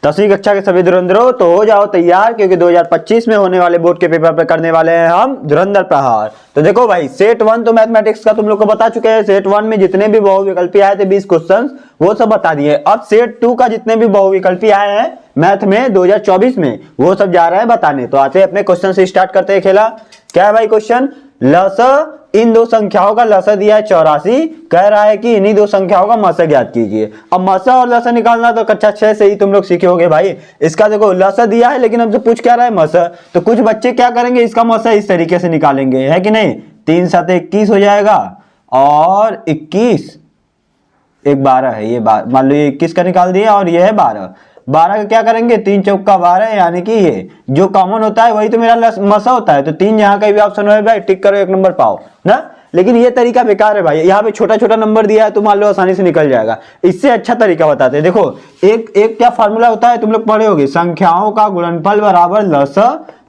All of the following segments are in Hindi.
10वीं कक्षा के सभी धुरंधरों तो हो जाओ तैयार, क्योंकि 2025 में होने वाले बोर्ड के पेपर पे करने वाले हैं हम धुरंधर प्रहार। तो देखो भाई, सेट 1 तो मैथमेटिक्स का तुम लोग को बता चुके हैं। सेट 1 में जितने भी बहुविकल्पी आए थे 20 क्वेश्चन वो सब बता दिए। अब सेट 2 का जितने भी बहुविकल्पी आए हैं मैथ में 2024 में वो सब जा रहे हैं बताने। तो आते हैं अपने क्वेश्चन से, स्टार्ट करते हैं खेला। क्या है भाई क्वेश्चन? लस इन दो संख्याओं का लस दिया है 84, कह रहा है कि इन्हीं दो संख्याओं का मस ज्ञात कीजिए। अब मस और लस निकालना तो कक्षा 6 से ही तुम लोग सीखे होगे भाई। इसका देखो लस दिया है लेकिन हमसे पूछ क्या रहा है मस, तो कुछ बच्चे क्या करेंगे, इसका मस इस तरीके से निकालेंगे, है कि नहीं। 3 7 21 हो जाएगा और 21 एक 12 है, ये मान लो ये 21 का निकाल दिया और ये है 12 का क्या करेंगे, 3 चौका 12, यानी कि ये जो कॉमन होता है वही तो मेरा मसा होता है। तो 3 यहाँ का भी ऑप्शन है भाई, टिक करो, 1 नंबर पाओ ना। लेकिन ये तरीका बेकार है भाई, यहाँ पे छोटा छोटा नंबर दिया है तो मान लो आसानी से निकल जाएगा। इससे अच्छा तरीका बताते हैं। देखो एक क्या फार्मूला होता है, तुम लोग पढ़े होगे, संख्याओं का गुणनफल बराबर लस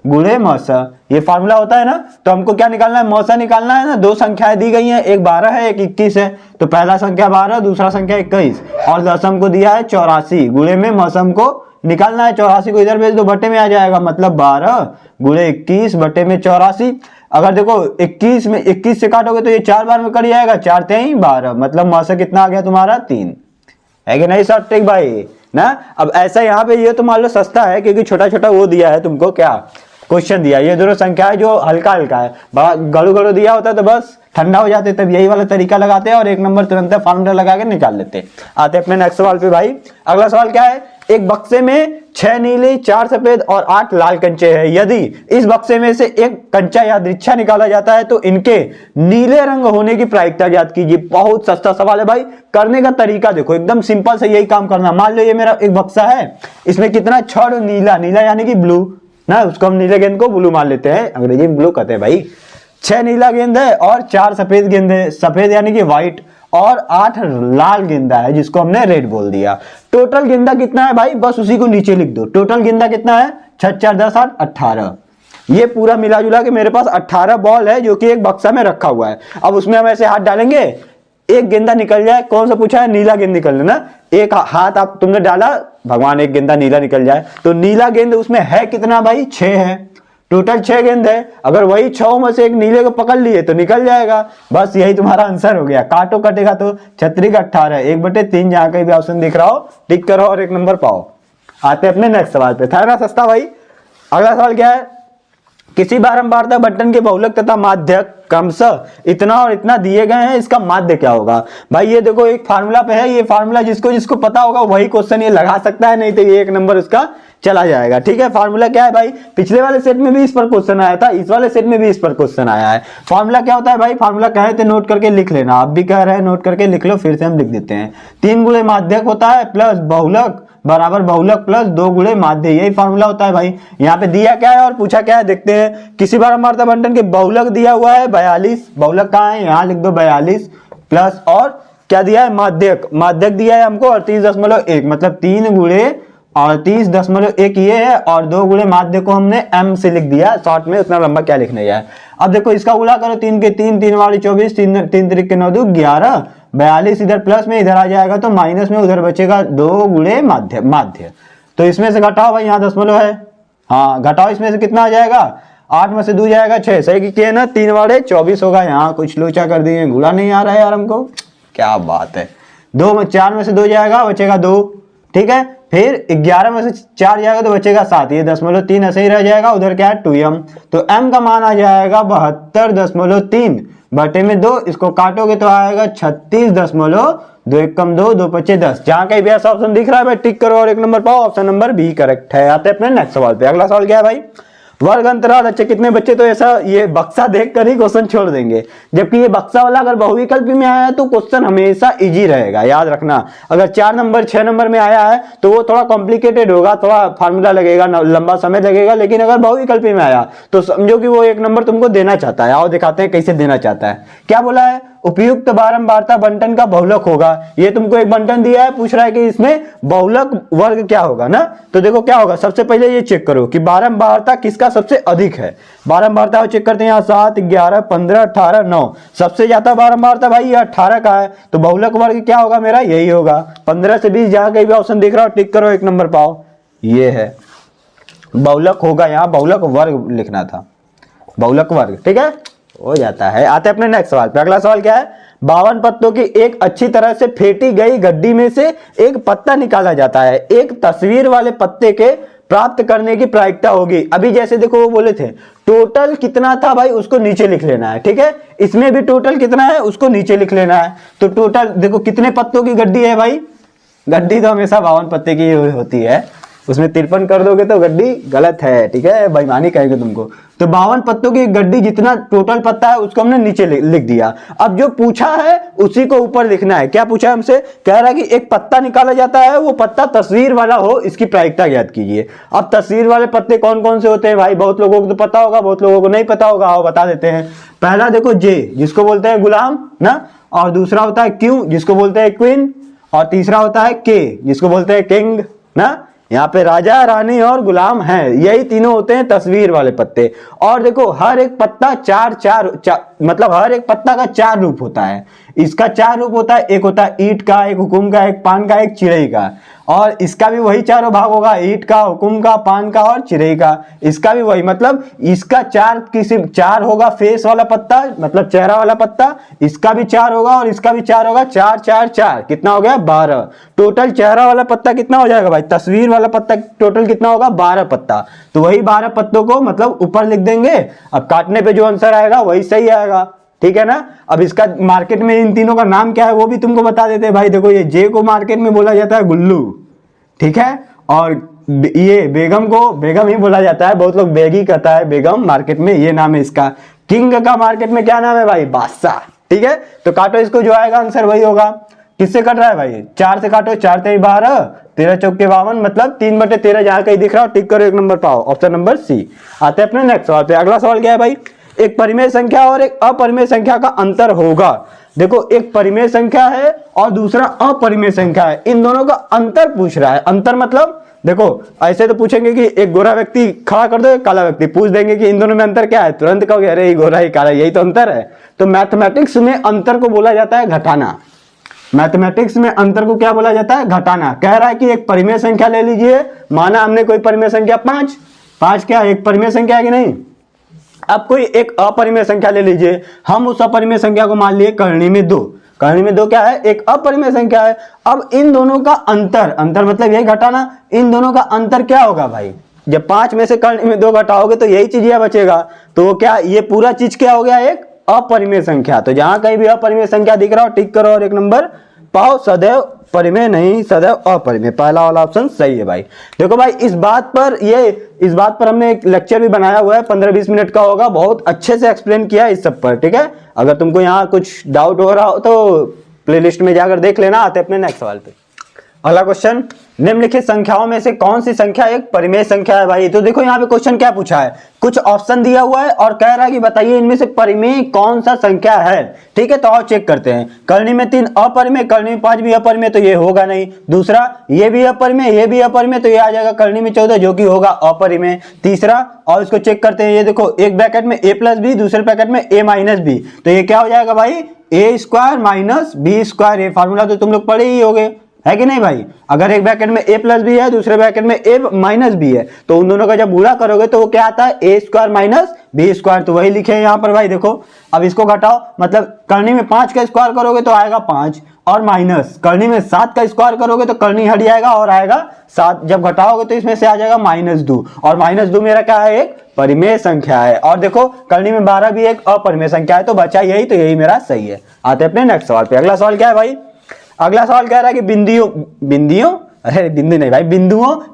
गुणे मस, ये फार्मूला होता है ना। तो हमको क्या निकालना है, मौसा निकालना है ना। दो संख्याएं दी गई हैं, एक 12 है एक 21 है। तो पहला संख्या 12 दूसरा संख्या 21 और लसम को दिया है 84, गुणे में मौसम को निकालना है। 84 को इधर भेज दो, बटे में आ जाएगा, मतलब 12 गुणे 21 बटे में 84। अगर देखो 21 में 21 से काटोगे तो ये 4 बार में कट जाएगा, 4 3 12, मतलब मौसम कितना आ गया तुम्हारा 3, है कि नहीं सर? ठीक भाई ना। अब ऐसा यहाँ पे ये तो मान लो सस्ता है क्योंकि छोटा छोटा वो दिया है तुमको, क्या क्वेश्चन दिया। ये दोनों संख्या है जो हल्का हल्का है, गड़ू गड़ू दिया होता है तो बस ठंडा हो जाते, तब यही वाला तरीका लगाते हैं और 1 नंबर तुरंत फार्मूला लगा के निकाल लेते। आते अपने नेक्स्ट सवाल पे भाई। अगला सवाल क्या है, एक बक्से में 6 नीले 4 सफेद और 8 लाल कंचे हैं। यदि इस बक्से में से एक कंचा या दृच्छा निकाला जाता है तो इनके नीले रंग होने की प्रायिकता ज्ञात कीजिए। बहुत सस्ता सवाल है भाई, करने का तरीका देखो एकदम सिंपल से, यही काम करना। मान लो ये मेरा एक बक्सा है, इसमें कितना 6 नीला, नीला यानी कि ब्लू ना, उसको हम नीले गेंद को ब्लू मान लेते हैं, अंग्रेजी में ब्लू कहते हैं भाई। 6 नीला गेंद है और 4 सफेद गेंद है, सफेद यानी कि व्हाइट, और 8 लाल गेंदा है जिसको हमने रेड बोल दिया। टोटल गेंदा कितना है भाई, बस उसी को नीचे लिख दो। टोटल गेंदा कितना है, 6 4 10 8 18। ये पूरा मिला जुला के मेरे पास 18 बॉल है जो कि एक बक्सा में रखा हुआ है। अब उसमें हम ऐसे हाथ डालेंगे, एक गेंदा निकल जाए, कौन सा पूछा है, नीला गेंद निकल ना। एक हाथ आप तुमने डाला, भगवान एक गेंदा नीला निकल जाए, तो नीला गेंद उसमें है कितना भाई, 6 है। टोटल 6 गेंद है, अगर वही 6 में से एक नीले को पकड़ लिए तो निकल जाएगा। बस यही तुम्हारा आंसर हो गया। काटो कटेगा तो 36 का 18, 1/3 जहां कहीं भी ऑप्शन दिख रहा हो टिक करो और 1 नंबर पाओ। आते अपने नेक्स्ट सवाल पे, था ना सस्ता भाई। अगला सवाल क्या है, किसी बारंबारता बंटन के बहुलक तथा माध्यक क्रमशः इतना और इतना दिए गए हैं, इसका माध्य क्या होगा। भाई ये देखो एक फार्मूला पे है, ये फार्मूला जिसको जिसको पता होगा वही क्वेश्चन ये लगा सकता है, नहीं तो ये 1 नंबर उसका चला जाएगा। ठीक है, फार्मूला क्या है भाई, पिछले वाले सेट में भी इस पर क्वेश्चन आया था, इस वाले सेट में भी इस पर क्वेश्चन आया है। फार्मूला क्या होता है भाई, फार्मूला कहे थे नोट करके लिख लेना, आप भी कह रहे हैं नोट करके लिख लो, फिर से हम लिख देते हैं। 3 गुणे माध्यक होता है प्लस बहुलक बराबर बहुलक प्लस 2 गुणे माध्य, यही फार्मूला होता है भाई। यहाँ पे दिया क्या है और पूछा क्या है देखते हैं। किसी बारंबारता बंटन के बहुलक दिया हुआ है 42, बहुलक कहाँ है, यहाँ लिख दो 42, प्लस और क्या दिया है, माध्यक, माध्यक दिया है हमको 38.1, मतलब 3 गुणे 38.1 ये है, और 2 गुणे माध्य को हमने m से लिख दिया शॉर्ट में, उतना लंबा क्या लिखने जाए। अब देखो इसका गुणा करो, 3 के 3, 3 वाली 24, 3 3 के 9 2 11, 42 इधर प्लस में इधर आ जाएगा तो माइनस में उधर बचेगा 2 गुणे माध्य। तो इसमें से घटाओ भाई, यहाँ दशमलव है, हाँ घटाओ, इसमें से कितना आ जाएगा, 8 में से 2 जाएगा 6, सही किए ना, 3 वाले 24 होगा। यहाँ कुछ लोचा कर दिए, गुणा नहीं आ रहा है यार हमको, क्या बात है। 4 में से 2 जाएगा, बचेगा 2, ठीक है। फिर 11 में से 4 जाएगा तो बचेगा 7, ये 0.3 ऐसे ही रह जाएगा, उधर क्या है 2m, तो m का मान आ जाएगा 72.3 बटे में 2, इसको काटोगे तो आएगा 36.2, 1 कम 2, 2 5 10। जहां कहीं भी ऐसा ऑप्शन दिख रहा है भाई टिक करो और 1 नंबर पाओ, ऑप्शन नंबर बी करेक्ट है। आते हैं अपने नेक्स्ट सवाल पे। अगला सवाल क्या है भाई, वर्ग अंतराल, अच्छे कितने बच्चे तो ऐसा ये बक्सा देखकर ही क्वेश्चन छोड़ देंगे, जबकि ये बक्सा वाला अगर बहुविकल्पी में आया है तो क्वेश्चन हमेशा इजी रहेगा, याद रखना। अगर 4 नंबर 6 नंबर में आया है तो वो थोड़ा कॉम्प्लिकेटेड होगा, थोड़ा फार्मूला लगेगा, लंबा समय लगेगा, लेकिन अगर बहुविकल्पी में आया तो समझो कि वो 1 नंबर तुमको देना चाहता है। आओ दिखाते हैं कैसे देना चाहता है। क्या बोला है, उपयुक्त बारंबारता बंटन का बहुलक होगा। ये तुमको एक बंटन दिया है, पूछ रहा है कि इसमें बहुलक वर्ग क्या होगा ना। तो देखो क्या होगा, सबसे पहले ये चेक करो कि बारंबारता किसका सबसे अधिक है। बारंबारता चेक करते हैं, यहाँ 7 11 15 18 9, सबसे ज्यादा बारंबारता भाई ये 18 का है, तो बहुलक वर्ग क्या होगा मेरा, यही होगा। 15 से 20 जहां कहीं भी ऑप्शन दिख रहा हो टिक करो, 1 नंबर पाओ। ये है बहुलक होगा, यहाँ बहुलक वर्ग लिखना था, बहुलक वर्ग, ठीक है, हो जाता है। आते हैं अपने नेक्स्ट सवाल पे। अगला सवाल क्या है, 52 पत्तों की एक अच्छी तरह से फेंटी गई गड्डी में से एक पत्ता निकाला जाता है, एक तस्वीर वाले पत्ते के प्राप्त करने की प्रायिकता होगी। अभी जैसे देखो वो बोले थे टोटल कितना था भाई, उसको नीचे लिख लेना है, ठीक है, इसमें भी टोटल कितना है उसको नीचे लिख लेना है। तो टोटल देखो कितने पत्तों की गड्डी है भाई, गड्डी तो हमेशा 52 पत्ते की होती है, उसमें 53 कर दोगे तो गड्डी गलत है, ठीक है, बेईमानी कहेंगे तुमको। तो 52 पत्तों की गड्डी जितना टोटल पत्ता है उसको हमने नीचे लिख दिया। अब जो पूछा है उसी को ऊपर लिखना है। क्या पूछा है हमसे, कह रहा है कि एक पत्ता निकाला जाता है, वो पत्ता तस्वीर वाला हो, इसकी प्रायिकता ज्ञात कीजिए। अब तस्वीर वाले पत्ते कौन कौन से होते हैं भाई, बहुत लोगों को तो पता होगा, बहुत लोगों को नहीं पता होगा, आओ बता देते हैं। पहला देखो जे, जिसको बोलते हैं गुलाम ना, और दूसरा होता है क्यू, जिसको बोलते हैं क्वीन, और तीसरा होता है के, जिसको बोलते हैं किंग ना। यहाँ पे राजा, रानी और गुलाम हैं, यही तीनों होते हैं तस्वीर वाले पत्ते। और देखो हर एक पत्ता चार मतलब हर एक पत्ता का 4 रूप होता है। इसका 4 रूप होता है, एक होता है ईंट का, एक हुकुम का, एक पान का, एक चिड़ई का। और इसका भी वही 4 भाग होगा, ईंट का, हुकुम का, पान का और चिड़ई का। इसका भी वही, मतलब इसका 4 होगा फेस वाला पत्ता, मतलब चेहरा वाला पत्ता, इसका भी 4 होगा और इसका भी 4 होगा, 4 4 4 कितना हो गया 12। टोटल चेहरा वाला पत्ता कितना हो जाएगा भाई, तस्वीर वाला पत्ता टोटल कितना होगा 12 पत्ता। तो वही 12 पत्तों को मतलब ऊपर लिख देंगे। अब काटने पे जो आंसर आएगा वही सही आएगा, ठीक है ना। अब इसका मार्केट में इन तीनों का नाम क्या है वो भी तुमको बता देते हैं भाई। देखो ये जे को मार्केट में बोला जाता है गुल्लू, ठीक है, और ये बेगम को बेगम ही बोला जाता है, बहुत लोग बेगी कहता है बेगम, मार्केट में ये नाम है इसका। किंग का मार्केट में क्या नाम है भाई, बादशाह, ठीक है। तो काटो इसको, जो आएगा आंसर वही होगा। किससे कट रहा है भाई, 4 से काटो, 4 3 12, 13 चौके 52, मतलब 3/13 जहां कहीं दिख रहा हो टिक करो, 1 नंबर पाओ, ऑप्शन नंबर सी। आते हैं अपने नेक्स्ट सवाल पे। अगला सवाल क्या है भाई, एक परिमेय संख्या और एक अपरिमेय संख्या का अंतर होगा। देखो एक परिमेय संख्या है और दूसरा अपरिमेय संख्या है, इन दोनों का अंतर पूछ रहा है। अंतर मतलब देखो ऐसे तो पूछेंगे कि एक गोरा व्यक्ति खड़ा कर दो, एक काला व्यक्ति, पूछ देंगे कि इन दोनों में अंतर क्या है, तुरंत कहोगे अरे ये गोरा ही काला, यही तो अंतर है। तो मैथमेटिक्स में अंतर को बोला जाता है घटाना। मैथमेटिक्स में अंतर को क्या बोला जाता है, घटाना। कह रहा है कि एक परिमेय संख्या ले लीजिए, माना हमने कोई परिमेय संख्या 5 क्या एक परिमेय संख्या है कि नहीं। अब कोई एक अपरिमेय संख्या ले लीजिए, हम उस अपरिमेय संख्या को मान लिए करनी में 2, करनी में 2 क्या है, एक अपरिमेय संख्या है। अब इन दोनों का अंतर मतलब यही घटाना, इन दोनों का अंतर क्या होगा भाई, जब 5 में से करनी में 2 घटाओगे तो यही चीज यह बचेगा। तो क्या ये पूरा चीज क्या हो गया, एक अपरिमेय संख्या। तो जहां कहीं भी अपरिमेय संख्या दिख रहा हो टिक करो और 1 नंबर पाओ। सदैव परिमेय नहीं, सदैव अपरिमेय, पहला वाला ऑप्शन सही है भाई। देखो भाई इस बात पर हमने एक लेक्चर भी बनाया हुआ है, 15-20 मिनट का होगा, बहुत अच्छे से एक्सप्लेन किया है इस सब पर, ठीक है। अगर तुमको यहाँ कुछ डाउट हो रहा हो तो प्लेलिस्ट में जाकर देख लेना। आते अपने नेक्स्ट सवाल पे। अगला क्वेश्चन, निम्नलिखित संख्याओं में से कौन सी संख्या एक परिमेय संख्या है भाई। तो देखो यहाँ पे क्वेश्चन क्या पूछा है, कुछ ऑप्शन दिया हुआ है और कह रहा है कि बताइए इनमें से परिमेय कौन सा संख्या है, ठीक है। तो आओ चेक करते हैं। करनी में 3 अपरिमेय, करनी में 5 भी अपरिमेय, तो ये होगा नहीं। दूसरा ये भी अपरिमेय, ये भी अपरिमेय, तो ये आ जाएगा करनी में 14 जो कि होगा अपरिमेय। तीसरा, और इसको चेक करते हैं, ये देखो एक ब्रैकेट में a प्लस बी, दूसरे ब्रैकेट में a माइनस बी, तो ये क्या हो जाएगा भाई a square minus B square. ये फार्मूला तो तुम लोग पढ़े ही होगे, है कि नहीं भाई। अगर एक ब्रैकेट में a प्लस बी है, दूसरे ब्रैकेट में a माइनस बी है, तो उन दोनों का जब गुणा करोगे तो वो क्या आता है a square minus B square. तो वही लिखे हैं यहाँ पर भाई। देखो अब इसको घटाओ, मतलब करनी में 5 का स्क्वायर करोगे तो आएगा 5, और माइनस करनी में 7 का स्क्वायर करोगे तो करनी हट जाएगा और आएगा 7। जब घटाओगे तो इसमें से आ जाएगा -2, और -2 मेरा क्या है, एक परिमेय संख्या है। और देखो करनी में 12 भी एक अपरिमेय संख्या है, तो बचा यही, तो यही मेरा सही है। आते अपने नेक्स्ट सवाल पे। अगला सवाल क्या है भाई, अगला सवाल कह रहा है कि बिंदुओं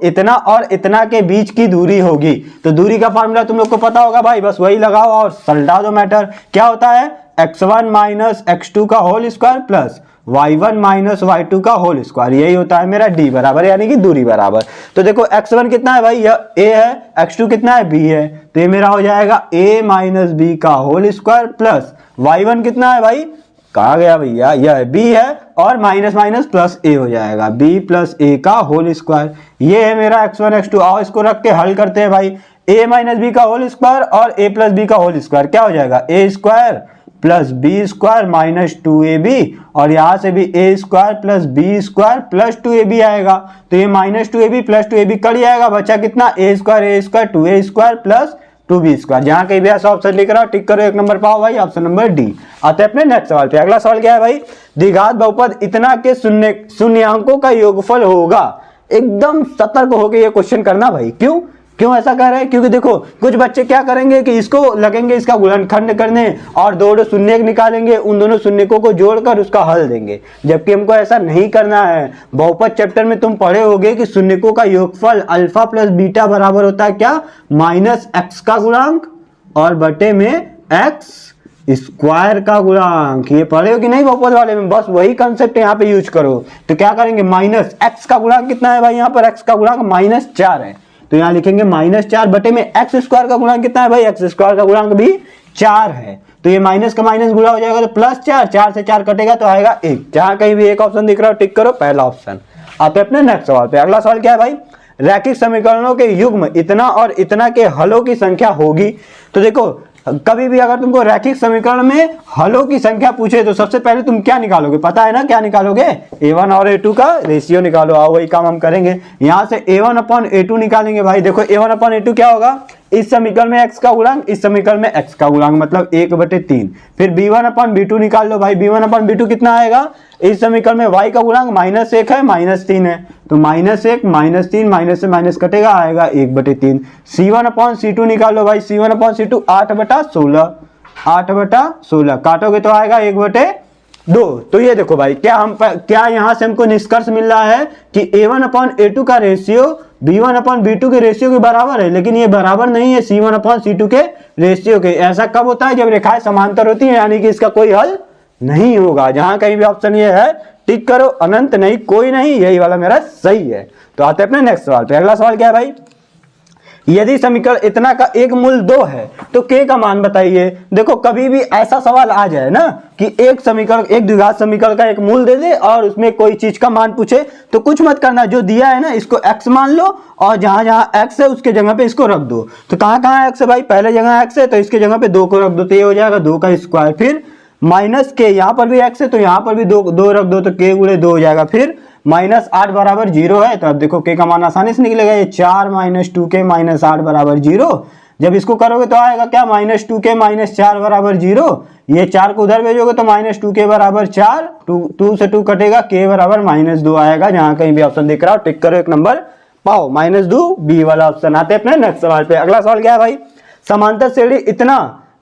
इतना और इतना के बीच की दूरी होगी। तो दूरी का फार्मूला तुम लोग को पता होगा भाई, बस वही लगाओ और सलटा दो मैटर। क्या होता है, x1 माइनस x2 का whole square plus y1 minus y2 का होल स्क्वायर, यही होता है मेरा d बराबर, यानी कि दूरी बराबर। तो देखो x1 कितना है भाई, यह a है, x2 कितना है, b है, तो ये मेरा हो जाएगा a माइनस b का होल स्क्वायर प्लस y1 कितना है भाई, कहा गया भैया, यह b है, और माइनस माइनस प्लस a हो जाएगा, b प्लस a का होल स्क्वायर। ये है मेरा x1 x2। आओ इसको रख के हल करते हैं भाई। a माइनस बी का होल स्क्वायर और a प्लस बी का होल स्क्वायर क्या हो जाएगा, a square plus B square minus 2ab, और यहाँ से भी A square plus B square plus 2ab आएगा। तो ये minus 2ab plus 2ab cut जाएगा, बचा कितना A square 2a square plus 2b square. जहाँ कहीं भी ऐसा ऑप्शन लिख रहा हो टिक करो, एक नंबर पाओ भाई, ऑप्शन नंबर डी। आते हैं अपने नेक्स्ट सवाल पे। अगला सवाल क्या है भाई, द्विघात बहुपद इतना के शून्यांकों का योगफल होगा। एकदम सतर्क होकर ये क्वेश्चन करना भाई। क्यों ऐसा कर रहे हैं, क्योंकि देखो कुछ बच्चे क्या करेंगे कि इसको लगेंगे इसका गुणनखंड करने और दो शून्य निकालेंगे, उन दोनों शून्यकों को जोड़कर उसका हल देंगे, जबकि हमको ऐसा नहीं करना है। बहुपद चैप्टर में तुम पढ़े होगे कि शून्यकों का योगफल अल्फा प्लस बीटा बराबर होता है क्या, माइनस एक्स का गुणांक और बटे में एक्स स्क्वायर का गुणांक। ये पढ़े हो कि नहीं बहुपद वाले में, बस वही कंसेप्ट यहाँ पे यूज करो। तो क्या करेंगे, माइनस एक्स का गुणांक कितना है भाई, यहाँ पर एक्स का गुणांक -4 है, तो यहाँ लिखेंगे -4 बटे में एक्स स्क्वायर का गुणांक कितना है भाई, एक्स स्क्वायर का गुणांक भी 4 है। तो ये माइनस का माइनस गुणा हो जाएगा तो +4, 4 से 4 कटेगा तो आएगा 1। जहां कहीं भी एक ऑप्शन दिख रहा हो टिक करो, पहला ऑप्शन। आते अपने नेक्स्ट सवाल पे। अगला सवाल क्या है भाई, रैखिक समीकरणों के युग्म इतना और इतना के हलों की संख्या होगी। तो देखो कभी भी अगर तुमको रैखिक समीकरण में हलों की संख्या पूछे तो सबसे पहले तुम क्या निकालोगे, पता है ना क्या निकालोगे, a1 और a2 का रेशियो निकालो। आओ वही काम हम करेंगे, यहाँ से a1 अपॉन a2 निकालेंगे भाई। देखो a1 अपॉन a2 क्या होगा, इस समीकरण में x का गुणांक, इस समीकरण में x का गुणांक, मतलब 1/3। फिर b1 अपॉन b2 निकाल लो भाई, b1 अपॉन b2 कितना आएगा, इस समीकरण में y का गुणांक -1 है -3 है, तो -1 -3 माइनस से माइनस कटेगा, आएगा 1/3। c1 अपॉन c2 निकाल लो भाई, c1 अपॉन c2 8/16, 8/16 काटोगे तो आएगा 1/2। तो ये देखो भाई क्या यहाँ से हमको निष्कर्ष मिल रहा है कि a1 अपॉन a2 का रेशियो b1 अपॉन b2 के रेशियो के बराबर है, लेकिन ये बराबर नहीं है c1 अपॉन c2 के रेशियो के। ऐसा कब होता है, जब रेखाएं समांतर होती हैं, यानी कि इसका कोई हल नहीं होगा। जहां कहीं भी ऑप्शन ये है टिक करो, अनंत नहीं, कोई नहीं, यही वाला मेरा सही है। तो आते हैं अपने नेक्स्ट सवाल पे। अगला सवाल क्या है भाई, यदि समीकरण इतना का एक मूल 2 है तो k का मान बताइए। देखो कभी भी ऐसा सवाल आ जाए ना कि एक द्विघात समीकरण का एक मूल दे दे और उसमें कोई चीज का मान पूछे, तो कुछ मत करना, जो दिया है ना इसको x मान लो और जहां जहां x है उसके जगह पे इसको रख दो। तो कहां x है भाई, पहले जगह x है तो इसके जगह पे 2 को रख दो, तो ये हो जाएगा 2 का स्क्वायर। फिर माइनस के, यहाँ पर भी x है तो यहाँ पर भी 2 रख दो, तो k गुणे 2 हो जाएगा। फिर -8 बराबर 0 है, तो अब देखो k का मान आसानी से निकलेगा, ये 4 - 2k -8 बराबर 0। जब इसको करोगे तो आएगा क्या, -2k -4 बराबर 0। ये 4 को उधर भेजोगे तो -2k बराबर 4, 2 से 2 कटेगा, k बराबर -2 आएगा। जहां कहीं भी ऑप्शन दिख रहा हो टिक करो, एक नंबर पाओ, -2 बी वाला ऑप्शन। आते अपने नेक्स्ट सवाल पे। अगला सवाल क्या है भाई, समांतर श्रेणी इतना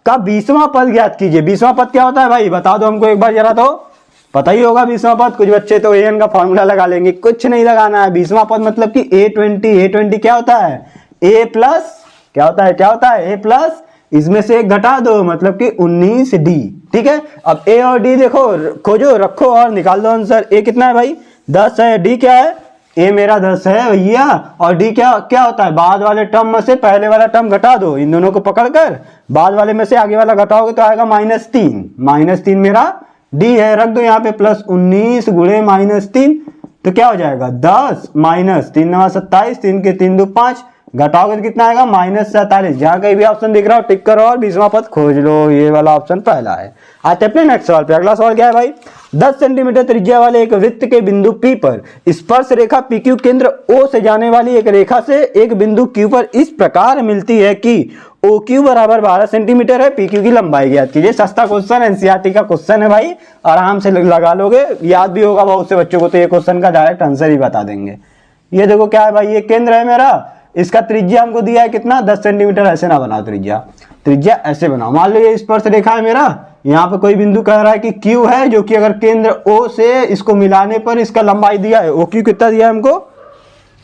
का 20वां पद ज्ञात कीजिए। 20वां पद क्या होता है भाई, बता दो हमको एक बार जरा, तो पता ही होगा 20वां पद। कुछ बच्चे तो an का फॉर्मूला लगा लेंगे, कुछ नहीं लगाना है। 20वां पद मतलब कि a20 क्या होता है, a प्लस क्या होता है a प्लस, इसमें से एक घटा दो मतलब कि 19d। ठीक है, अब a और d देखो, खोजो रखो और निकाल दो आंसर। a कितना है भाई, 10 है, d क्या है, a मेरा 10 है भैया, और d क्या होता है, बाद वाले टर्म में से पहले वाला टर्म घटा दो, इन दोनों को पकड़कर बाद वाले में से आगे वाला घटाओगे तो आएगा -3 मेरा d है, रख दो यहाँ पे +19 गुणे -3, तो क्या हो जाएगा 10 -3 9 27, 3 के 3 2 5, घटाओगे तो कितना आएगा -47। जहां कहीं भी ऑप्शन दिख रहा हो टिक करो और 20वां पद खोज लो, ये वाला ऑप्शन पहला है। आते अपने नेक्स्ट सवाल पे। अगला सवाल क्या है भाई, 10 सेंटीमीटर त्रिज्या वाले एक वृत्त के बिंदु P पर स्पर्श रेखा PQ केंद्र O से जाने वाली एक रेखा से एक बिंदु Q पर इस प्रकार मिलती है कि OQ बराबर 12 सेंटीमीटर है, PQ की लंबाई ज्ञात कीजिए। सस्ता क्वेश्चन, NCERT का क्वेश्चन है भाई, आराम से लगा लोगे, याद भी होगा बहुत से बच्चों को, तो ये क्वेश्चन का डायरेक्ट आंसर ही बता देंगे। ये देखो क्या है भाई, ये केंद्र है मेरा, इसका त्रिज्या हमको दिया है कितना, 10 सेंटीमीटर। ऐसे ना बनाओ, त्रिज्या ऐसे बनाओ। मान लो ये स्पर्श रेखा है मेरा, यहाँ पे कोई बिंदु कह रहा है कि Q है, जो कि अगर केंद्र O से इसको मिलाने पर इसका लंबाई दिया है, OQ कितना दिया है हमको,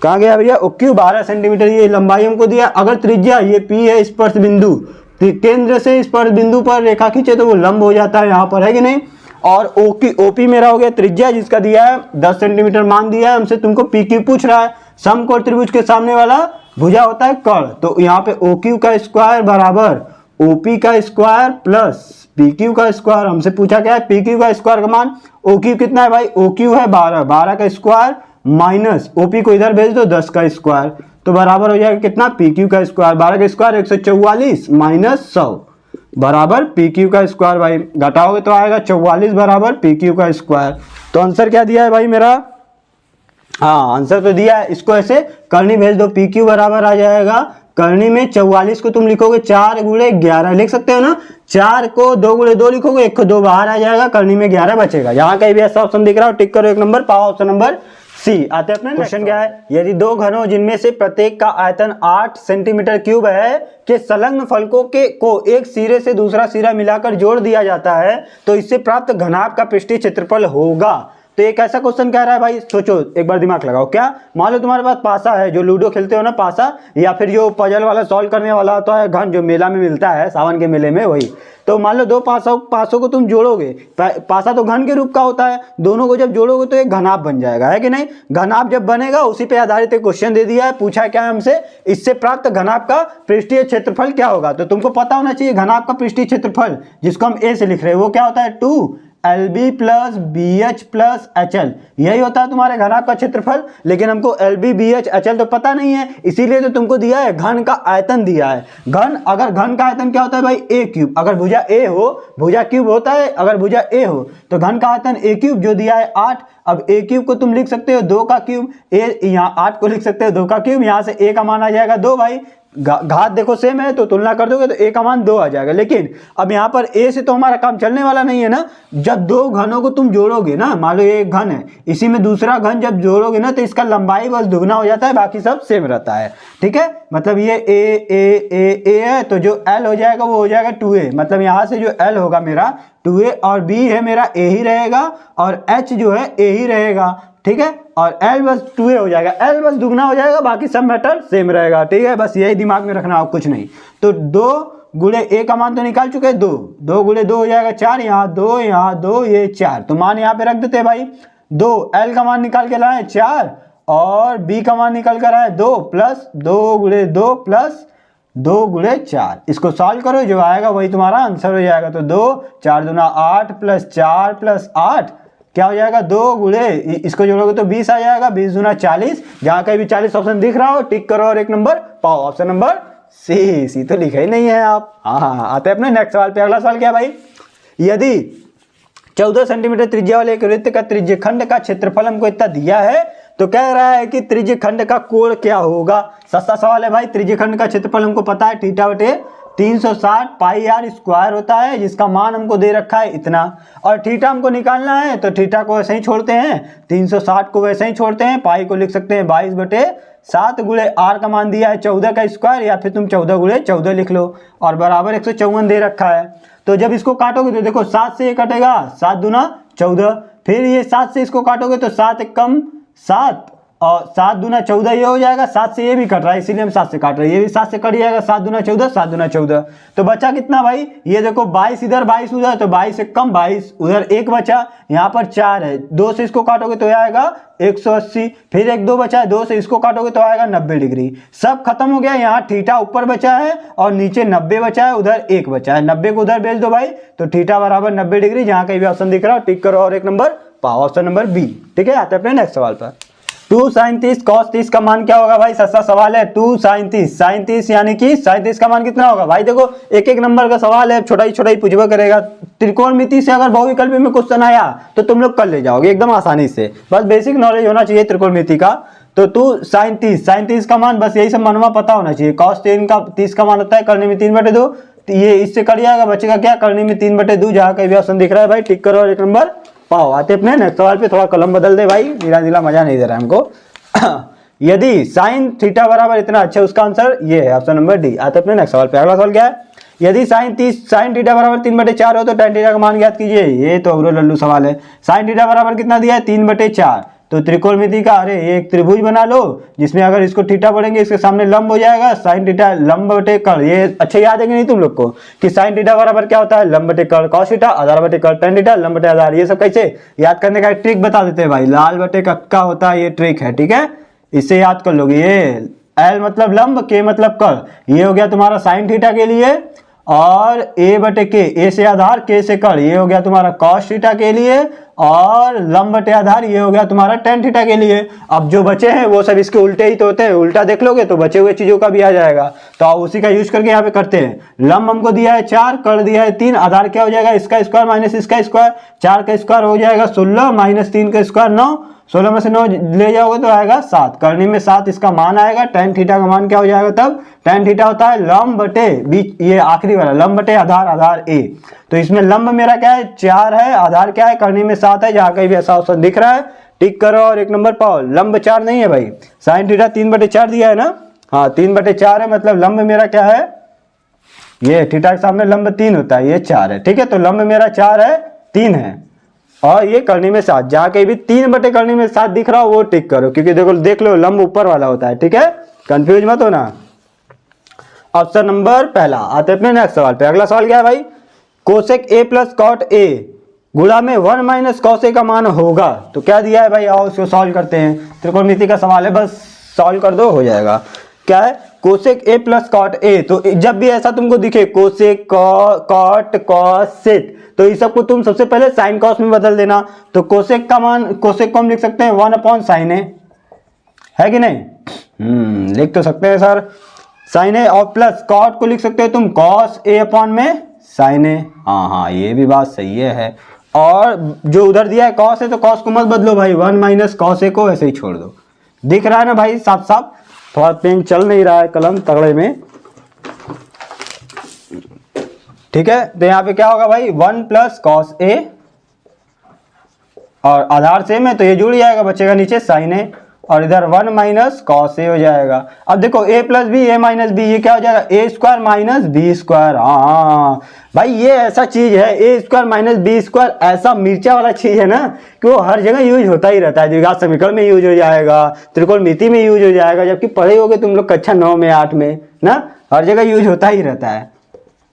कहाँ गया भैया, OQ 12 सेंटीमीटर ये लंबाई हमको दिया। अगर त्रिज्या ये P है, स्पर्श बिंदु, केंद्र से स्पर्श बिंदु पर रेखा खींचे तो वो लंब हो जाता है, यहाँ पर है कि नहीं। और OP मेरा हो गया त्रिज्या, जिसका दिया है 10 सेंटीमीटर मान दिया है हमसे, तुमको PQ पूछ रहा है। समकोण त्रिभुज के सामने वाला भुजा होता है कर्ण, तो यहाँ पे OQ का स्क्वायर बराबर OP का स्क्वायर प्लस PQ का स्क्वायर। हमसे पूछा क्या है, PQ का स्क्वायर का मान, OQ कितना है भाई, OQ है 12 का स्क्वायर माइनस OP को इधर भेज दो 10 का स्क्वायर, तो बराबर हो जाएगा कितना, PQ का स्क्वायर, 12 का स्क्वायर 144 माइनस 100, बराबर पी क्यू का स्क्वायर भाई, घटाओगे तो आएगा 44 बराबर पी क्यू का स्क्वायर। तो आंसर क्या दिया है भाई मेरा, हाँ आंसर तो दिया है, इसको ऐसे करनी भेज दो, पी क्यू बराबर आ जाएगा करनी में 44 को तुम लिखोगे 4 गुणे 11 लिख सकते हो ना, 4 को 2 गुणे 2 लिखोगे, 1 को 2 बाहर आ जाएगा, करनी में 11 बचेगा। यहाँ कहीं भी ऐसा ऑप्शन दिख रहा हो टिक करो 1 नंबर, पाओ ऑप्शन नंबर सी। आते हैं अपने क्वेश्चन क्या है, यदि दो घनों जिनमें से प्रत्येक का आयतन 8 सेंटीमीटर क्यूब है के संलग्न फलकों के को एक सिरे से दूसरा सिरा मिलाकर जोड़ दिया जाता है तो इससे प्राप्त घनाभ का पृष्ठीय क्षेत्रफल होगा। तो एक ऐसा क्वेश्चन कह रहा है भाई, सोचो एक बार दिमाग लगाओ, क्या मान लो तुम्हारे पास पासा है, जो लूडो खेलते हो ना पासा, या फिर जो पजल वाला सॉल्व करने वाला होता है घन, जो मेला में मिलता है सावन के मेले में, वही। तो मान लो दो पासों को तुम जोड़ोगे, पासा तो घन के रूप का होता है, दोनों को जब जोड़ोगे तो एक घनाभ बन जाएगा, है कि नहीं। घनाभ जब बनेगा उसी पे आधारित एक क्वेश्चन दे दिया है, पूछा क्या है हमसे, इससे प्राप्त घनाभ का पृष्ठीय क्षेत्रफल क्या होगा। तो तुमको पता होना चाहिए घनाभ का पृष्ठीय क्षेत्रफल, जिसको हम ए से लिख रहे हैं, वो क्या होता है 2 LB plus BH plus HL, यही होता है तुम्हारे घनाभ का क्षेत्रफल। लेकिन हमको LB BH HL तो पता नहीं है, इसीलिए तो तुमको दिया है घन का आयतन दिया है। घन, अगर घन का आयतन क्या होता है भाई A क्यूब, अगर भुजा A हो भुजा क्यूब होता है, अगर भुजा A हो तो घन का आयतन A क्यूब, जो दिया है 8। अब A क्यूब को तुम लिख सकते हो 2 का क्यूब, यहाँ 8 को लिख सकते हो 2 का क्यूब, यहाँ से A का मान आ जाएगा 2 भाई, घात देखो सेम है तो तुलना कर दोगे तो A का मान 2 आ जाएगा। लेकिन अब यहाँ पर A से तो हमारा काम चलने वाला नहीं है ना, जब दो घनों को तुम जोड़ोगे ना, मान लो ये एक घन है, इसी में दूसरा घन जब जोड़ोगे ना तो इसका लंबाई बस दुगना हो जाता है, बाकी सब सेम रहता है, ठीक है। मतलब ये A है तो जो L हो जाएगा वो हो जाएगा 2A, मतलब यहाँ से जो L होगा मेरा 2A और B है मेरा A ही रहेगा और H जो है A ही रहेगा, ठीक है। और L बस 2A हो जाएगा, L बस दुगना हो जाएगा, बाकी सब मैटर सेम रहेगा, ठीक है। बस यही दिमाग में रखना, कुछ नहीं। तो 2 गुणे A का मान तो निकाल चुके हैं 2, 2 गुणे 2 हो जाएगा 4, यहाँ 2 यहाँ 2 ये 4, तो मान यहाँ पे रख देते हैं भाई 2। L का मान निकाल के लाए 4 और B का मान निकाल कर आए 2 प्लस 2 गुणे 2 प्लस 2 गुणे 4, इसको सॉल्व करो, जो आएगा वही तुम्हारा आंसर हो जाएगा। तो 2 4 दूना 8 प्लस 4 प्लस 8 क्या हो जाएगा 2 गुणे, इसको जोड़ोगे तो 20 आ जाएगा, 20 दूना 40, जहां कहीं भी 40 ऑप्शन दिख रहा हो टिक करो और 1 नंबर पाओ, ऑप्शन नंबर सी तो लिखा ही नहीं है आप। हाँ आते हैं अपने नेक्स्ट सवाल पे। अगला सवाल क्या भाई, यदि 14 सेंटीमीटर त्रिज्या वाले एक वृत्त का त्रिज्यखंड का क्षेत्रफल हमको इतना दिया है तो कह रहा है कि त्रिज्यखंड का कोण क्या होगा। सस्ता सवाल है भाई, त्रिज्यखंड का क्षेत्रफल हमको पता है थीटा बटे 360 पाई आर स्क्वायर होता है, जिसका मान हमको दे रखा है इतना, और थीटा हमको निकालना है तो थीटा को वैसे ही छोड़ते हैं, 360 को वैसे ही छोड़ते हैं, पाई को लिख सकते हैं 22 बटे 7 गुणे आर का मान दिया है 14 का स्क्वायर, या फिर तुम 14 गुणे 14 लिख लो, और बराबर 154 दे रखा है। तो जब इसको काटोगे तो देखो 7 से ये कटेगा, 7 दूना 14, फिर ये 7 से इसको काटोगे तो 7 एक कम 7 और 7 दूना 14 ये हो जाएगा, 7 से ये भी कट रहा है इसीलिए हम 7 से काट रहे हैं, ये भी 7 से कट जाएगा, 7 दूना 14 7 दूना 14, तो बचा कितना भाई, ये देखो 22 इधर 22 उधर, तो 22 से कम 22 उधर 1 बचा, यहाँ पर 4 है, 2 से इसको काटोगे तो आएगा 180, फिर 1 2 बचा है, 2 से इसको काटोगे तो आएगा 90 डिग्री। सब खत्म हो गया, यहाँ थीटा ऊपर बचा है और नीचे 90 बचा है, उधर 1 बचा है, 90 को उधर भेज दो भाई, तो थीटा बराबर 90 डिग्री, जहाँ कहीं भी ऑप्शन दिख रहा हो टिक करो और 1 नंबर पाओ, ऑप्शन नंबर बी, ठीक है। आते हैं अपने नेक्स्ट सवाल पर। 2 sin 30 cos 30 का मान क्या होगा भाई, सस्ता सवाल है। 2 sin 30 यानी कि sin 30 का मान कितना होगा भाई, देखो एक एक नंबर का सवाल है, छोटा ही पूछवा करेगा। त्रिकोणमिति से अगर बहुविकल्पी में क्वेश्चन आया तो तुम लोग कर ले जाओगे एकदम आसानी से, बस बेसिक नॉलेज होना चाहिए त्रिकोणमिति का। तो 2 sin 30 का मान बस यही सब मनवा पता होना चाहिए। cos 30 का मान होता है करने में 3/2, ये इससे कट जाएगा, बचेगा क्या करने में 3/2, जहाँ कहीं भी ऑप्शन दिख रहा है भाई टिक करो और 1 नंबर पाओ। आते अपने नेक्स्ट सवाल पे, थोड़ा कलम बदल दे भाई, नीला मजा नहीं दे रहा है हमको। यदि साइन थीटा बराबर इतना, अच्छा उसका आंसर ये है ऑप्शन नंबर डी। आते अपने नेक्स्ट सवाल पे। अगला सवाल क्या है, यदि साइन थीटा बराबर 3/4 हो तो tan थीटा का मान ज्ञात कीजिए। ये तो अवरो लल्लू सवाल है। साइन थीटा बराबर कितना दिया है 3/4, तो त्रिकोणमिति का अरे एक त्रिभुज बना लो जिसमें अगर इसको थीटा पढ़ेंगे इसके सामने लंब हो जाएगा, साइन थीटा लंब बटे कर्ण। ये अच्छा याद है कि नहीं तुम लोग को कि साइन थीटा बराबर क्या होता है, लंब बटे कर्ण, कॉस थीटा आधार बटे कर्ण, tan थीटा लंब बटे आधार। ये सब कैसे याद करने का एक ट्रिक बता देते हैं भाई, लाल बटे कक्का होता है, ये ट्रिक है, ठीक है, इससे याद कर लोगे। ये एल मतलब लंब, के मतलब कर्ण, ये हो गया तुम्हारा साइन थीटा के लिए, और ए बटे के, ए से आधार के से कड़, ये हो गया तुम्हारा कॉस थीटा के लिए, और लंब बटे आधार ये हो गया तुम्हारा टेन थीटा के लिए। अब जो बचे हैं वो सब इसके उल्टे ही तो होते हैं, उल्टा देख लोगे तो बचे हुए चीजों का भी आ जाएगा। तो आप उसी का यूज करके यहाँ पे करते हैं। लंब हमको दिया है 4, कड़ दिया है 3, आधार क्या हो जाएगा इसका स्क्वायर माइनस इसका स्क्वायर, 4 का स्क्वायर हो जाएगा 16 माइनस 3 का स्क्वायर 9, 16 में से 9 ले जाओगे तो आएगा 7, करने में 7 इसका मान आएगा। टेन थीटा का मान क्या हो जाएगा तब, टेन थीटा होता है लंब बटे बीच, ये आखिरी वाला लंब बटे आधार, आधार ए। तो इसमें लंब मेरा क्या है 4 है, आधार क्या है करने में 7 है, जहां कहीं भी ऐसा ऑप्शन दिख रहा है टिक करो और 1 नंबर पाओ। लंब 4 नहीं है भाई, साइन थीटा 3/4 दिया है ना, हाँ 3/4 है, मतलब लंब मेरा क्या है, ये थीटा के सामने लंब 3 होता है, ये 4 है, ठीक है। तो लंब मेरा 4 है 3 है, और ये करनी में 7, जहां कहीं भी 3 करनी में 7 दिख रहा हो वो टिक करो, क्योंकि देखो देख लो लंब ऊपर वाला होता है, ठीक है, कंफ्यूज मत होना। ऑप्शन नंबर पहला। आते अपने नेक्स्ट सवाल पे। अगला सवाल क्या है भाई, cosec A plus cot A गुणा में 1 माइनस कॉस ए का मान होगा। तो क्या दिया है भाई, आओ इसको सॉल्व करते हैं। त्रिकोणमिति का सवाल है, बस सॉल्व कर दो हो जाएगा। क्या है, cosec A plus cot A. तो जब भी ऐसा तुमको दिखे कोसेक कॉट कॉसेक, तो इस सबको तुम सबसे पहले साइन कॉस में बदल देना। तो कोसेक का मान, कोसेक को हम लिख सकते हैं 1/sin ए, है कि नहीं, लिख तो सकते हैं सर साइन ए, और प्लस कॉट को लिख सकते हो तुम कॉस ए अपॉन में साइन ए, हाँ ये भी बात सही है। और जो उधर दिया है कॉस है तो कॉस को मत बदलो भाई, 1 माइनस कॉस ए को ऐसे ही छोड़ दो। दिख रहा है ना भाई साफ साफ, थोड़ा पेन चल नहीं रहा है कलम तगड़े में, ठीक है। तो यहाँ पे क्या होगा भाई 1 प्लस कॉस ए, और आधार सेम है तो ये जुड़ जाएगा, बचेगा नीचे साइन ए, और इधर 1 माइनस कॉस ए हो जाएगा। अब देखो a plus B A minus B, ये क्या हो जाएगा A square minus B square. हाँ भाई ये ऐसा चीज है A square minus B square, ऐसा मिर्चा वाला चीज है ना कि वो हर जगह यूज होता ही रहता है। द्विघात समीकरण में यूज हो जाएगा, त्रिकोणमिति में यूज हो जाएगा, जबकि पढ़े होगे तुम लोग कक्षा 9 में 8 में ना, हर जगह यूज होता ही रहता है।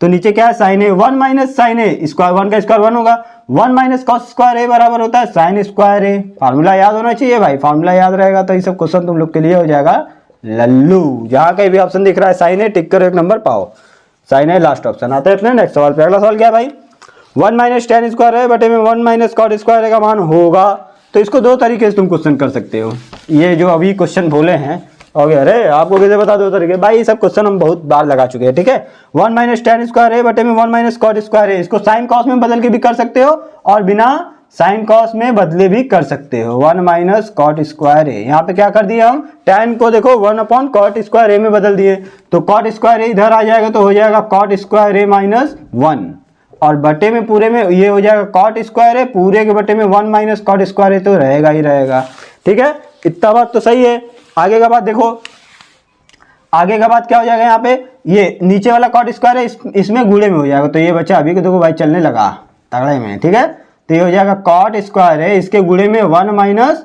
तो नीचे क्या है साइन ए, 1 माइनस साइन ए स्क्वायर, 1 का स्क्वायर 1 होगा, 1 माइनस कॉस स्क्वायर ए बराबर होता है साइन स्क्वायर ए। फार्मूला याद होना चाहिए भाई, फार्मूला याद रहेगा तो ये सब क्वेश्चन तुम लोग के लिए हो जाएगा लल्लू। जहां कहीं भी ऑप्शन दिख रहा है साइन ए टिक करो 1 नंबर पाओ, साइन ए लास्ट ऑप्शन। आता है अपने नेक्स्ट सवाल पे। अगला सवाल क्या है भाई, 1 माइनस टेन स्क्वायर है बटे में 1 माइनस कॉट स्क्वायर ए का मान होगा। तो इसको दो तरीके से तुम क्वेश्चन कर सकते हो, ये जो अभी क्वेश्चन बोले हैं। ओके, अरे आपको कैसे बता दो तरीके, भाई सब क्वेश्चन हम बहुत बार लगा चुके हैं, ठीक है। 1 माइनस टेन स्क्वायर है बटे में 1 माइनस कॉट स्क्वायर है, इसको साइन कॉस में बदल के भी कर सकते हो और बिना साइन कॉस में बदले भी कर सकते हो। 1 माइनस कॉट स्क्वायर ए, यहाँ पे क्या कर दिए हम, tan को देखो 1 अपॉन कॉट स्क्वायर ए में बदल दिए, तो कॉट स्क्वायर ए इधर आ जाएगा तो हो जाएगा कॉट स्क्वायर ए माइनस 1, और बटे में पूरे में ये हो जाएगा कॉट स्क्वायर ए, पूरे के बटे में 1 माइनस कॉट स्क्वायर ए तो रहेगा ही रहेगा, ठीक है। इतना बात तो सही है। आगे का बात देखो, आगे का बात क्या हो जाएगा, यहाँ पे ये नीचे वाला कॉट स्क्वायर है इसमें गुणे में हो जाएगा, तो ये बच्चा अभी के देखो भाई चलने लगा तगड़े में, ठीक है। तो ये हो जाएगा कॉट स्क्वायर है, इसके गुणे में 1 माइनस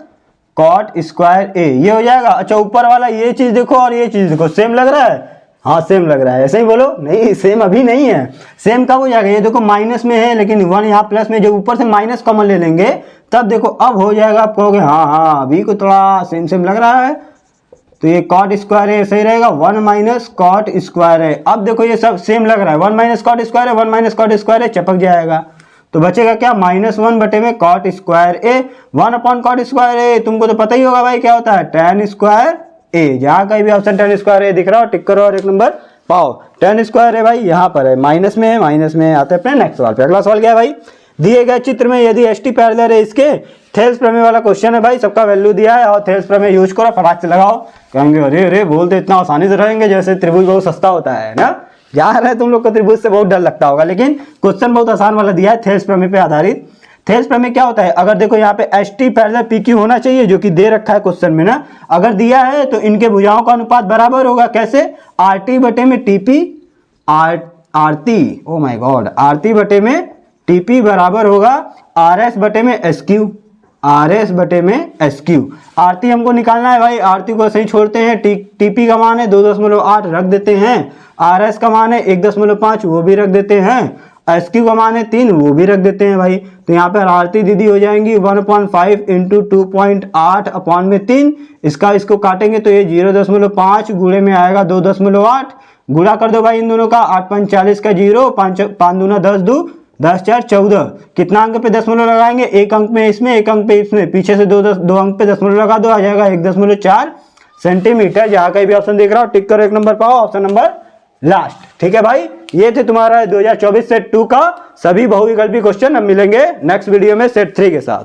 कॉट स्क्वायर ए, ये हो जाएगा। अच्छा ऊपर वाला ये चीज देखो और ये चीज देखो, सेम लग रहा है, हाँ सेम लग रहा है, ऐसे ही बोलो, नहीं सेम अभी नहीं है, सेम कब हो जाएगा, ये देखो माइनस में है लेकिन 1 यहाँ प्लस में, जब ऊपर से माइनस कॉमन ले लेंगे तब देखो अब हो जाएगा, आप कहोगे हाँ अभी को थोड़ा सेम सेम लग रहा है। तो ये कॉट स्क्वायर है सही रहेगा, 1 माइनस कॉट स्क्वायर है। अब देखो ये सब सेम लग रहा है, 1 माइनस कॉट स्क्वायर है, 1 माइनस कॉट स्क्वायर है, चपक जाएगा, तो बचेगा क्या -1 बटे में कॉट स्क्वायर ए, 1 अपॉन कॉट स्क्वायर ए, तुमको तो पता ही होगा भाई क्या होता है tan स्क्वायर ए। जहां कहीं भी ऑप्शन tan स्क्वायर ए दिख रहा हो टिक करो और 1 नंबर पाओ। tan स्क्वायर है भाई यहाँ पर है, माइनस में है, माइनस में। आते हैं अपने नेक्स्ट सवाल पे। अगला सवाल क्या है भाई, दिए गए चित्र में यदि एसटी पैरेलल है इसके, थेल्स प्रमेय वाला क्वेश्चन है भाई, सबका वैल्यू दिया है और थेल्स प्रमेय यूज करो, फटाक से लगाओ। कहेंगे अरे अरे बोलते इतना आसानी से रहेंगे जैसे त्रिभुज बहुत सस्ता होता है ना, जा रहे तुम लोग को त्रिभुज से बहुत डर लगता होगा, लेकिन क्वेश्चन बहुत आसान वाला दिया है, थेल्स प्रमेय पे आधारित। थेल्स प्रमेय क्या होता है, अगर देखो यहाँ पे S T parallel P Q होना चाहिए जो कि दे रखा है क्वेश्चन में ना, अगर दिया है तो इनके भुजाओं का अनुपात बराबर होगा, कैसे, आर टी बटे में TP, Aarti, oh my god, Aarti बटे में टीपी बराबर होगा आर एस बटे में एस क्यू, आर एस बटे में एस क्यू। आरती हमको निकालना है भाई, आरती को सही छोड़ते हैं, टीपी का मान है 2.8 रख देते हैं, आर एस का मान है 1.5 वो भी रख देते हैं, एस क्यू का मान है 3 वो भी रख देते हैं भाई। तो यहाँ पर आरती दीदी हो जाएंगी 1/5 इंटू 2.8 अपॉन में 3, इसका इसको काटेंगे तो ये 0.5 गुणे में आएगा 2.8, गुणा कर दो भाई इन दोनों का, 8 5 40 का 0, 5 5 दूना 10, 2 10 4 14। कितना अंक पे दशमलव लगाएंगे, एक अंक में इसमें, एक अंक पे इसमें, पीछे से दो अंक पे दशमलव लगा दो, आ जाएगा 1.4 सेंटीमीटर। जहां कहीं भी ऑप्शन देख रहा हो टिक करो, एक नंबर पाओ, ऑप्शन नंबर लास्ट। ठीक है भाई, ये थे तुम्हारा 2024 सेट 2 का सभी बहुविकल्पी क्वेश्चन। हम मिलेंगे नेक्स्ट वीडियो में सेट 3 के साथ।